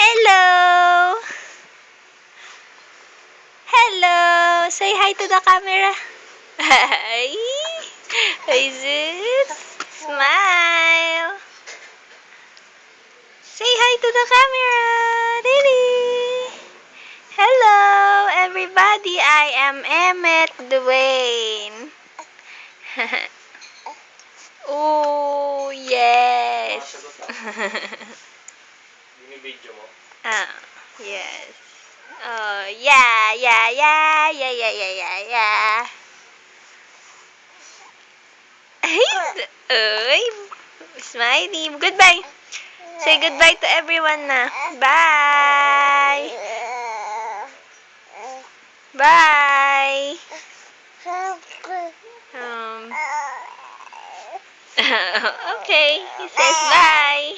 Hello! Hello! Say hi to the camera. Hi! Is it? Smile! Say hi to the camera! Really? Hello, everybody! I am Emmet Dwayne. Oh, yes! Binibidyo mo? Ah, yes. Oh, yeah, yeah, yeah, yeah, yeah, yeah, yeah, yeah. Ay, Smiley. Goodbye. Say goodbye to everyone na. Bye. Bye. Um, okay, he says bye.